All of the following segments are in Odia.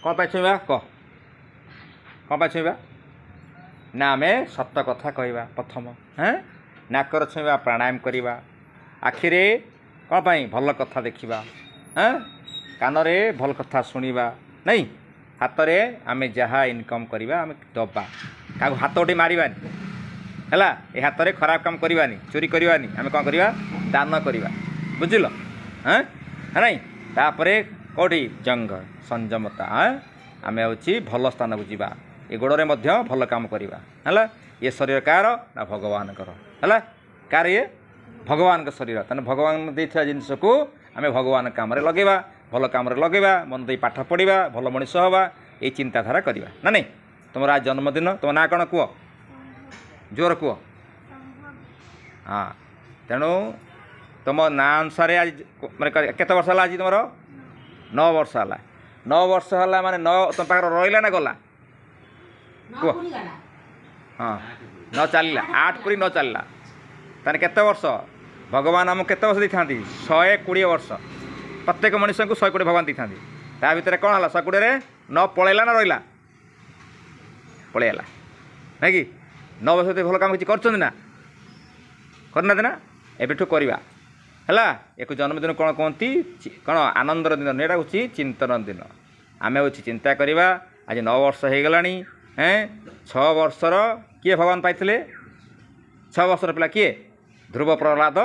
କ'ଣ ପାଇଁ ଛୁଇଁବା କହ, କ'ଣ ପାଇଁ ଛୁଇଁବା? ନା ଆମେ ସତ କଥା କହିବା ପ୍ରଥମ, ନାକର ଛୁଇଁବା, ପ୍ରାଣାୟାମ କରିବା, ଆଖିରେ କ'ଣ ପାଇଁ ଭଲ କଥା ଦେଖିବା, କାନରେ ଭଲ କଥା ଶୁଣିବା, ନାଇଁ, ହାତରେ ଆମେ ଯାହା ଇନକମ୍ କରିବା ଆମେ ଦେବା, କାହାକୁ ହାତ ଉଠେଇ ମାରିବାନି ହେଲା, ଏ ହାତରେ ଖରାପ କାମ କରିବାନି, ଚୋରି କରିବାନି, ଆମେ କ'ଣ କରିବା? ଦାନ କରିବା, ବୁଝିଲ? ନାଇଁ, ତାପରେ କେଉଁଠି ଜଙ୍ଗ ସଂଯମତା, ଆମେ ହେଉଛି ଭଲ ସ୍ଥାନକୁ ଯିବା, ଏ ଗୋଡ଼ରେ ମଧ୍ୟ ଭଲ କାମ କରିବା ହେଲା। ଏ ଶରୀର କାହାର? ନା ଭଗବାନଙ୍କର ହେଲା। କାହାର? ଇଏ ଭଗବାନଙ୍କ ଶରୀର। ତାହେଲେ ଭଗବାନ ଦେଇଥିବା ଜିନିଷକୁ ଆମେ ଭଗବାନ କାମରେ ଲଗାଇବା, ଭଲ କାମରେ ଲଗାଇବା, ମନ ଦେଇ ପାଠ ପଢ଼ିବା, ଭଲ ମଣିଷ ହେବା, ଏଇ ଚିନ୍ତାଧାରା କରିବା ନା ନାହିଁ। ତୁମର ଆଜି ଜନ୍ମଦିନ, ତୁମ ନାଁ କ'ଣ କୁହ? ଜୋର କୁହ। ହଁ, ତେଣୁ ତୁମ ନାଁ ଅନୁସାରେ ଆଜି ମାନେ କେତେ ବର୍ଷ ହେଲା? ଆଜି ତୁମର 9 ବର୍ଷ ହେଲା। 9 ବର୍ଷ ହେଲା ମାନେ 9 ତୁମ ପାଖରେ ରହିଲା ନା ଗଲା କୁହ? ହଁ, 9 ଚାଲିଲା, 8 ପୁରୀ 9 ଚାଲିଲା। ତାହେଲେ କେତେ ବର୍ଷ? ଭଗବାନ ଆମକୁ କେତେ ବର୍ଷ ଦେଇଥାନ୍ତି? 120 ବର୍ଷ। ପ୍ରତ୍ୟେକ ମଣିଷଙ୍କୁ 120 ଭଗବାନ ଦେଇଥାନ୍ତି। ତା ଭିତରେ କ'ଣ ହେଲା? 120ରେ 9 ପଳେଇଲା ନା ରହିଲା? ପଳେଇଲା, ନାଇଁ କି? 9 ବର୍ଷ ଭଲ କାମ କିଛି କରୁଛନ୍ତି ନା? କରିନାହାନ୍ତି ନା? ଏବେଠୁ କରିବା ହେଲା। ଏକୁ ଜନ୍ମଦିନ କ'ଣ କୁହନ୍ତି? କ'ଣ ଆନନ୍ଦର ଦିନ? ଏଇଟା ହେଉଛି ଚିନ୍ତନ ଦିନ। ଆମେ ହେଉଛି ଚିନ୍ତା କରିବା। ଆଜି 9 ବର୍ଷ ହେଇଗଲାଣି। 6 ବର୍ଷର କିଏ ଭଗବାନ ପାଇଥିଲେ? 6 ବର୍ଷର ପିଲା କିଏ? ଧ୍ରୁବ ପ୍ରହ୍ଲାଦ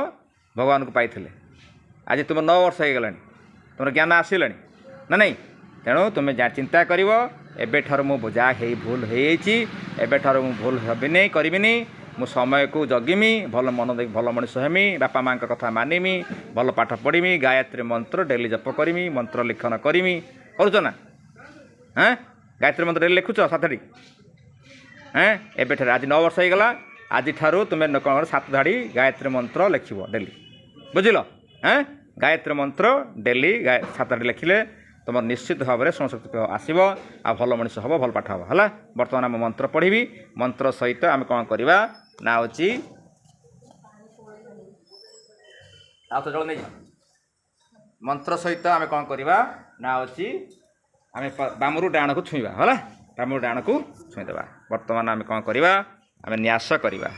ଭଗବାନଙ୍କୁ ପାଇଥିଲେ। ଆଜି ତୁମ 9 ବର୍ଷ ହେଇଗଲାଣି, ତୁମର ଜ୍ଞାନ ଆସିଲାଣି ନା ନାହିଁ? ତେଣୁ ତୁମେ ଯାହା ଚିନ୍ତା କରିବ, ଏବେଠାରୁ ମୁଁ ଯାହା ଭୁଲ ହେଇଯାଇଛି, ଏବେଠାରୁ ମୁଁ ଭୁଲ ହେବିନି, କରିବିନି, ମୁଁ ସମୟକୁ ଜଗିମି, ଭଲ ମନ ଦେଇ ଭଲ ମଣିଷ ହେମି, ବାପା ମାଆଙ୍କ କଥା ମାନିମି, ଭଲ ପାଠ ପଢ଼ିମି, ଗାୟତ୍ରୀ ମନ୍ତ୍ର ଡେଲି ଜପ କରିମି, ମନ୍ତ୍ର ଲିଖନ କରିମି। କରୁଛ ନା? ଗାୟତ୍ରୀ ମନ୍ତ୍ର ଡେଲି ଲେଖୁଛ 7ଟି? ଏବେଠାରୁ ଆଜି 9 ବର୍ଷ ହେଇଗଲା, ଆଜିଠାରୁ ତୁମେ କ'ଣ 7 ଧାଡ଼ି ଗାୟତ୍ରୀ ମନ୍ତ୍ର ଲେଖିବ ଡେଲି, ବୁଝିଲ? ଗାୟତ୍ରୀ ମନ୍ତ୍ର ଡେଲି 7 ଧାଡ଼ି ଲେଖିଲେ ତୁମର ନିଶ୍ଚିତ ଭାବରେ ସ୍ୱଶକ୍ତି ଆସିବ, ଆଉ ଭଲ ମଣିଷ ହେବ, ଭଲ ପାଠ ହେବ ହେଲା। ବର୍ତ୍ତମାନ ଆମେ ମନ୍ତ୍ର ପଢ଼ିବି। ମନ୍ତ୍ର ସହିତ ଆମେ କ'ଣ କରିବା ନା ହେଉଛି ମନ୍ତ୍ର ସହିତ ଆମେ କ'ଣ କରିବା ନା ହେଉଛି ଆମେ ବାମରୁ ଡାହାଣକୁ ଛୁଇଁବା ହେଲା। ବାମରୁ ଡାହାଣକୁ ଛୁଇଁଦେବା। ବର୍ତ୍ତମାନ ଆମେ କ'ଣ କରିବା? ଆମେ ନ୍ୟାସ କରିବା।